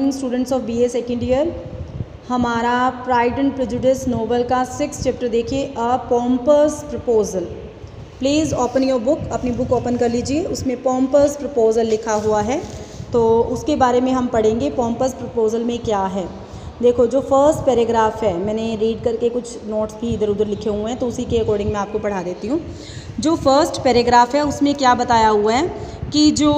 Morning students of BA second year. हमारा pride and prejudice novel का 6th chapter देखिए, a pompous proposal. Please open your book, अपनी book open कर लीजिए, उसमें पॉम्पस प्रपोजल लिखा हुआ है, तो उसके बारे में हम पढ़ेंगे। पॉम्पस प्रपोजल में क्या है, देखो जो फर्स्ट पैराग्राफ है, मैंने रीड करके कुछ नोट्स भी इधर उधर लिखे हुए हैं, तो उसी के अकॉर्डिंग मैं आपको पढ़ा देती हूँ। जो फर्स्ट पैराग्राफ है उसमें क्या बताया हुआ है कि जो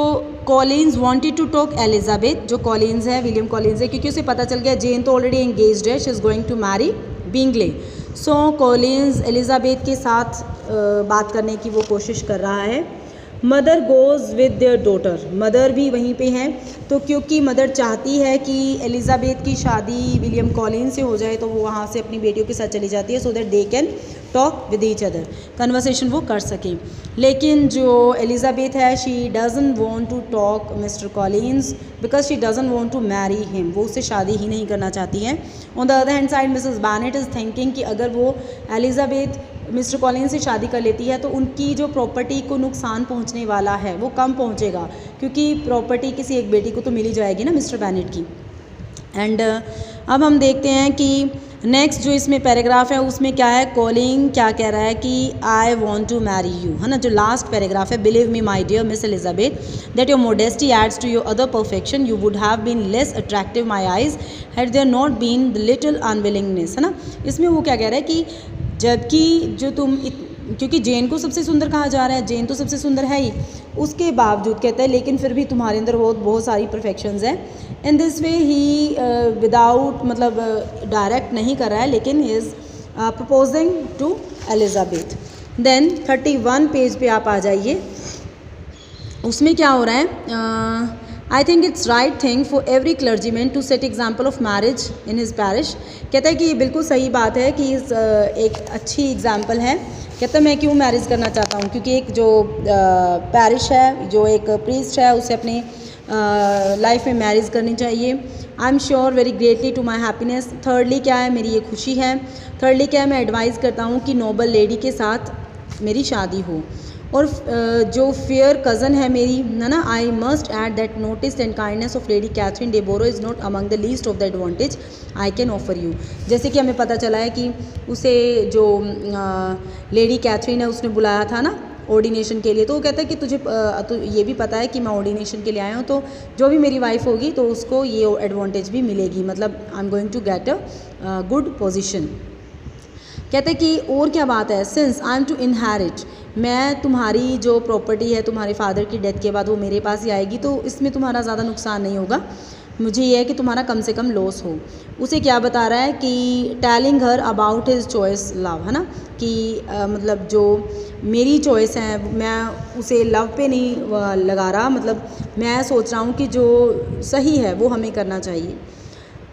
Collins wanted to talk Elizabeth, जो कॉलिन्स है, विलियम कॉलिन्स है, क्योंकि उसे पता चल गया जेन तो ऑलरेडी एंगेज्ड है, she is going to marry Bingley. So Collins Elizabeth के साथ बात करने की वो कोशिश कर रहा है। Mother goes with their daughter, mother भी वहीं पे हैं, तो क्योंकि मदर चाहती है कि एलिजाबेथ की शादी विलियम कॉलिन्स से हो जाए, तो वो वहाँ से अपनी बेटियों के साथ चली जाती है, so that they can talk with each other, conversation वो कर सकें। लेकिन जो एलिजाबेथ है, she doesn't want to talk Mr Collins because she doesn't want to marry him, वो उससे शादी ही नहीं करना चाहती हैं। On the other hand side Mrs Bennet is thinking कि अगर वो एलिजाबेथ मिस्टर कॉलिन्स से शादी कर लेती है तो उनकी जो प्रॉपर्टी को नुकसान पहुंचने वाला है वो कम पहुंचेगा, क्योंकि प्रॉपर्टी किसी एक बेटी को तो मिल ही जाएगी ना मिस्टर बैनेट की। एंड अब हम देखते हैं कि नेक्स्ट जो इसमें पैराग्राफ है उसमें क्या है, कॉलिंग क्या कह रहा है कि I want to marry you, है ना। जो लास्ट पैराग्राफ है, believe me my dear Miss Elizabeth that your modesty adds to your other perfection, you would have been less attractive my eyes had there not been the little unwillingness, है ना। इसमें वो क्या कह रहा है कि जबकि जो तुम क्योंकि जेन को सबसे सुंदर कहा जा रहा है, जेन तो सबसे सुंदर है ही, उसके बावजूद कहता है लेकिन फिर भी तुम्हारे अंदर बहुत सारी परफेक्शंस हैं। In this way he without मतलब डायरेक्ट नहीं कर रहा है, लेकिन he is proposing to Elizabeth. Then 31 page पे आप आ जाइए, उसमें क्या हो रहा है, I think it's right thing for every clergyman to set example of marriage in his parish. कहता है कि ये बिल्कुल सही बात है कि एक अच्छी एग्जाम्पल है। कहता है मैं क्यों मैरिज करना चाहता हूँ, क्योंकि एक जो पैरिश है, जो एक प्रीस्ट है, उसे अपनी लाइफ में मैरिज करनी चाहिए। I am sure very greatly to my happiness. Thirdly क्या है, मेरी ये खुशी है। थर्डली क्या है, मैं एडवाइज़ करता हूँ कि नोबल लेडी के साथ मेरी शादी हो। और जो फेयर कज़न है मेरी, है ना, I must add that notice and kindness of Lady Catherine de Bourgh is not among the least of the advantage I can offer you. जैसे कि हमें पता चला है कि उसे जो लेडी कैथरीन है उसने बुलाया था ना ऑर्डिनेशन के लिए, तो वो कहता है कि तुझे तो ये भी पता है कि मैं ऑर्डिनेशन के लिए आया हूँ, तो जो भी मेरी वाइफ होगी तो उसको ये एडवांटेज भी मिलेगी, मतलब I am going to get a good position. कहते हैं कि और क्या बात है, since I am to inherit, मैं तुम्हारी जो प्रॉपर्टी है तुम्हारे फादर की डेथ के बाद वो मेरे पास ही आएगी, तो इसमें तुम्हारा ज़्यादा नुकसान नहीं होगा, मुझे ये है कि तुम्हारा कम से कम लॉस हो। उसे क्या बता रहा है कि telling her about his choice love, है ना, कि मतलब जो मेरी चॉइस है मैं उसे लव पे नहीं लगा रहा, मतलब मैं सोच रहा हूँ कि जो सही है वो हमें करना चाहिए।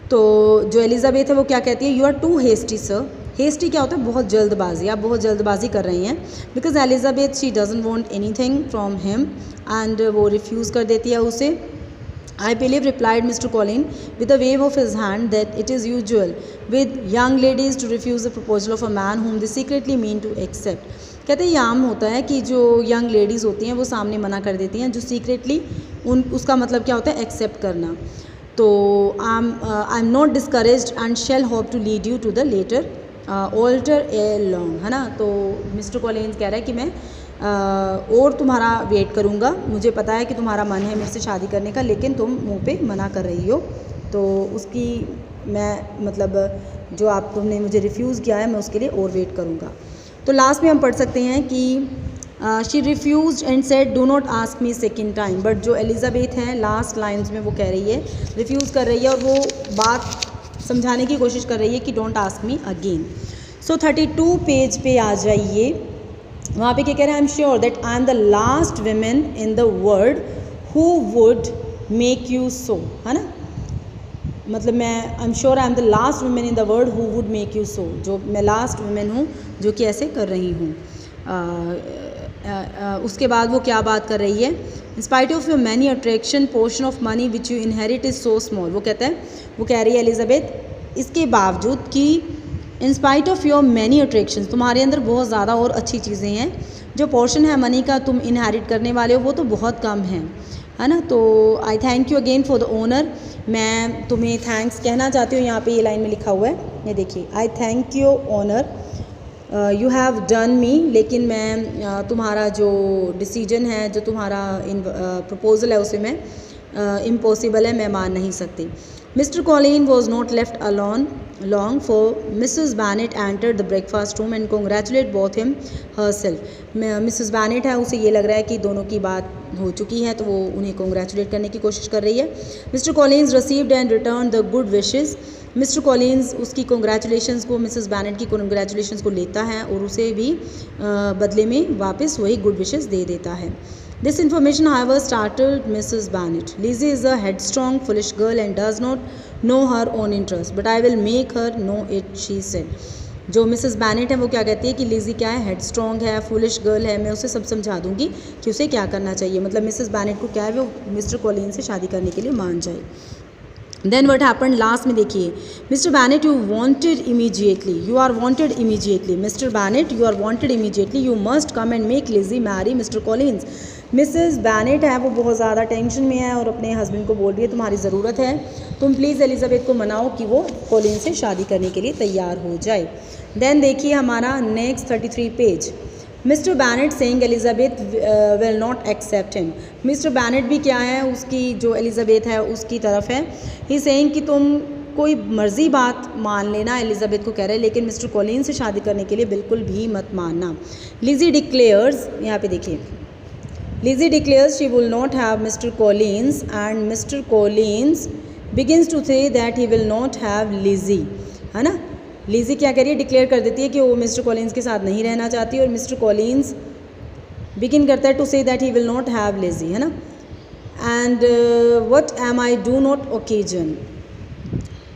तो जो एलिजाबेथ है वो क्या कहती है, you are too hasty sir. Hasty क्या होता है, बहुत जल्दबाजी, आप बहुत जल्दबाजी कर रही हैं। Because Elizabeth she doesn't want anything from him and वो रिफ्यूज़ कर देती है उसे। I believe replied Mr Collin with a wave of his hand that it is usual with young ladies to refuse the proposal of a man whom they secretly mean to accept. कहते हैं ये आम होता है कि जो young ladies होती हैं वो सामने मना कर देती हैं, जो सीक्रेटली उसका मतलब क्या होता है, एक्सेप्ट करना। तो I am not discouraged and shall hope to lead you to the later altar a long, है ना। तो मिस्टर कॉलिन्स कह रहा है कि मैं और तुम्हारा वेट करूँगा, मुझे पता है कि तुम्हारा मन है मेरे से शादी करने का, लेकिन तुम मुंह पे मना कर रही हो, तो उसकी मैं मतलब जो आप तुमने मुझे रिफ्यूज़ किया है मैं उसके लिए और वेट करूँगा। तो लास्ट में हम पढ़ सकते हैं कि she refuse and said do not ask me second time, but जो एलिजाबेथ हैं लास्ट लाइन्स में वो कह रही है, रिफ्यूज़ कर रही है और वो बात समझाने की कोशिश कर रही है कि don't ask me again. So 32 page पे आ जाइए, वहाँ पे क्या कह रहा है, आई am sure that I am the last women in the world who would make you so, है ना, मतलब मैं आई am sure I am the last women in the world who would make you so, जो मैं last women हूँ जो कि ऐसे कर रही हूँ। उसके बाद वो क्या बात कर रही है, in spite of your many attraction portion of money which you inherit is so small. वो कहता है, वो कह रही है एलिजाबेथ, इसके बावजूद कि in spite of your many attraction, तुम्हारे अंदर बहुत ज़्यादा और अच्छी चीज़ें हैं, जो पोर्शन है मनी का तुम इनहेरिट करने वाले हो वो तो बहुत कम है ना। तो I thank you again for the honour मैं तुम्हें थैंक्स कहना चाहती हूँ। यहाँ पे ये लाइन में लिखा हुआ है, ये देखिए, I thank you honour you have done me, लेकिन मैं तुम्हारा जो डिसीजन है, जो तुम्हारा प्रपोज़ल है, उसे मैं इम्पॉसिबल है, मैं मान नहीं सकती। Mr Collin was not left alone long for Mrs Bennet enter the breakfast room and congratulate both him herself. Mrs Bennet है, उसे ये लग रहा है कि दोनों की बात हो चुकी है, तो वो उन्हें कॉन्ग्रेचुलेट करने की कोशिश कर रही है। Mister Collins received and return the good wishes. Mister Collins उसकी कॉन्ग्रेचुलेशंस को, मिसेस बैनेट की कॉन्ग्रेचुलेशंस को लेता है और उसे भी बदले में वापस वही गुड विशेज़ दे देता है। This information, however, startled Mrs. Bennet. Lizzie is a headstrong, foolish girl and does not know her own interests, but I will make her know it, she said. जो मिसेस बैनेट है वो क्या कहती है कि Lizzie क्या है, headstrong है, फुलिश गर्ल है, मैं उसे सब समझा दूंगी कि उसे क्या करना चाहिए। मतलब मिसेस बैनेट को क्या है, वो मिस्टर कॉलिन से शादी करने के लिए मान जाए। देन वट हैपन, लास्ट में देखिए, Mr Bennet you wanted immediately, you are wanted immediately, Mr Bennet you are wanted immediately, you must come and make Lizzy marry Mr Collins. Mrs Bennet है वो बहुत ज़्यादा टेंशन में है और अपने हस्बैंड को बोल रही है तुम्हारी ज़रूरत है, तुम प्लीज़ एलिज़ाबेथ को मनाओ कि वो कॉलिन से शादी करने के लिए तैयार हो जाए। देन देखिए हमारा next 33 page, Mr Bennet saying Elizabeth will not accept him. Mr Bennet भी क्या है, उसकी जो एलिज़ाबेथ है उसकी तरफ है। ही सेइंग कि तुम कोई मर्जी बात मान लेना, एलिज़ाबेथ को कह रहे हैं, लेकिन मिस्टर कॉलिन से शादी करने के लिए बिल्कुल भी मत मानना। लिज़ी डिक्लेयर्स, यहाँ पे देखिए, Lizzie declares she will not have Mr. Collins and Mr. Collins begins to say that he will not have Lizzie, है ना। Lizzie क्या कह रही है, डिक्लेयर कर देती है कि वो मिस्टर कॉलिन्स के साथ नहीं रहना चाहती, और मिस्टर कॉलिन्स बिगिन करता है to say that he will not have Lizzie, है ना। And what am I do not occasion,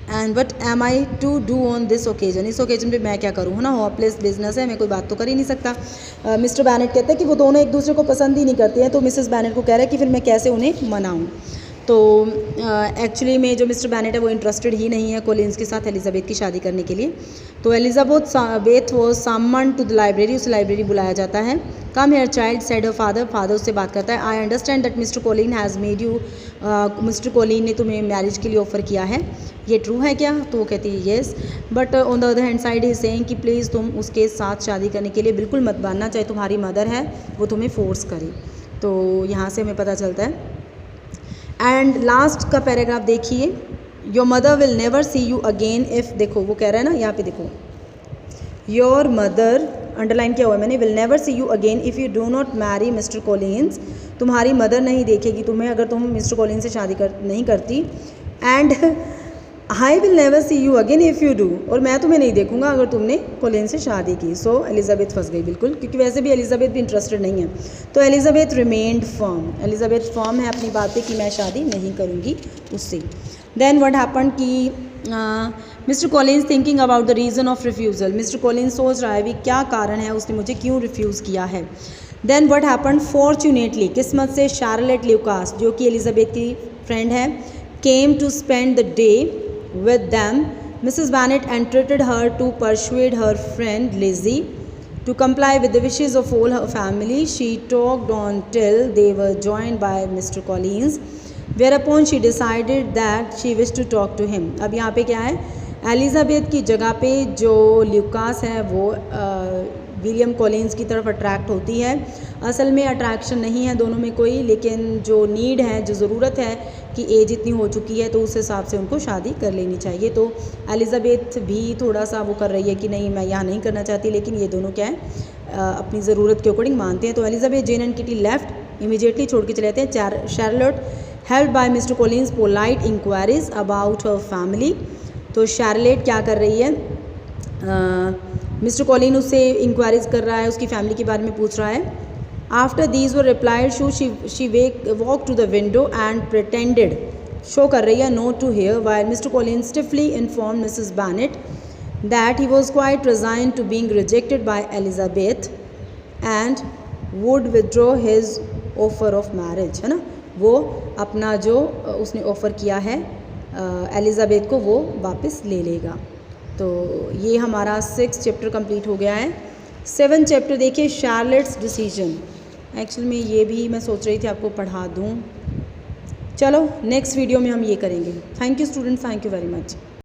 and what am I to do on this occasion, इस ओकेजन पे मैं क्या करूँ, है ना, होपलेस बिजनेस है, मैं कोई बात तो कर ही नहीं सकता। मिस्टर बैनेट कहते हैं कि वो दोनों एक दूसरे को पसंद ही नहीं करते हैं, तो मिसेस बैनेट को कह रहा है कि फिर मैं कैसे उन्हें मनाऊँ। तो एक्चुअली में जो मिस्टर बैनेट है वो इंटरेस्टेड ही नहीं है कॉलिन्स के साथ एलिज़ाबेथ की शादी करने के लिए। तो एलिज़ाबेथ वो सामन टू द लाइब्रेरी, उसे लाइब्रेरी बुलाया जाता है। Come here child said her father, father उससे बात करता है, I understand that mister Colin has made you, mister Colin ने तुम्हें मैरिज के लिए ऑफ़र किया है, ये ट्रू है क्या? तो वो कहती है yes, but on the other hand side he saying कि प्लीज़ तुम उसके साथ शादी करने के लिए बिल्कुल मत मानना, चाहे तुम्हारी मदर है वो तुम्हें फोर्स करे। तो यहाँ से हमें पता चलता है। एंड लास्ट का पैराग्राफ देखिए, your mother will never see you again if, देखो वो कह रहा है ना, यहाँ पे देखो, योर मदर अंडरलाइन किया हुआ है मैंने, will never see you again if you do not marry Mr Collins, तुम्हारी मदर नहीं देखेगी तुम्हें अगर तुम मिस्टर कॉलिन्स से शादी नहीं करती। And I will never see you again if you do, और मैं तुम्हें नहीं देखूंगा अगर तुमने कॉलिन से शादी की। सो एलिज़ाबेथ फंस गई बिल्कुल, क्योंकि वैसे भी एलिज़ाबेथ भी इंटरेस्टेड नहीं है। तो Elizabeth remained firm, Elizabeth firm है अपनी बात पे कि मैं शादी नहीं करूँगी उससे। देन व्हाट हैपन कि mister Collins thinking about the reason of refusal, mister Collins सोच रहा है भी क्या कारण है उसने मुझे क्यों रिफ्यूज़ किया है। देन व्हाट हैपन, फॉर्चुनेटली, किस्मत से, शार्लेट ल्यूकास जो कि एलिज़ाबेथ की फ्रेंड है, came to spend the day with them. Mrs. Bennet entreated her to persuade her friend Lizzie to comply with the wishes of all her family. She talked on till they were joined by Mr. Collins, whereupon she decided that she wished to talk to him. अब यहाँ पे क्या है, Elizabeth की जगह पे जो Lucas है वो विलियम कॉलिन्स की तरफ अट्रैक्ट होती है। असल में अट्रैक्शन नहीं है दोनों में कोई, लेकिन जो नीड है, जो ज़रूरत है कि एज इतनी हो चुकी है तो उस हिसाब से उनको शादी कर लेनी चाहिए। तो एलिज़ाबेथ भी थोड़ा सा वो कर रही है कि नहीं मैं यहाँ नहीं करना चाहती, लेकिन ये दोनों क्या है अपनी ज़रूरत के अकॉर्डिंग मानते हैं। तो Elizabeth, Jane and Kitty left, immediately छोड़ के चले जाते हैं। Charlotte help by Mr Collins polite inquiries about her family, तो शार्लेट क्या कर रही है, मिस्टर कॉलिन उससे इंक्वायरीज कर रहा है, उसकी फैमिली के बारे में पूछ रहा है। After these were replied she walk to the window and pretended, show कर रही है not to hear, while Mr Collins stiffly inform Mrs Bennet that he was quite resign to being rejected by Elizabeth and would withdraw his offer of marriage, है ना, वो अपना जो उसने offer किया है एलिज़ाबेथ को वो वापस ले लेगा। तो ये हमारा 6 चैप्टर कंप्लीट हो गया है। 7 चैप्टर देखिए, शार्लेट्स डिसीजन। एक्चुअल में ये भी मैं सोच रही थी आपको पढ़ा दूँ, चलो नेक्स्ट वीडियो में हम ये करेंगे। Thank you students, thank you very much.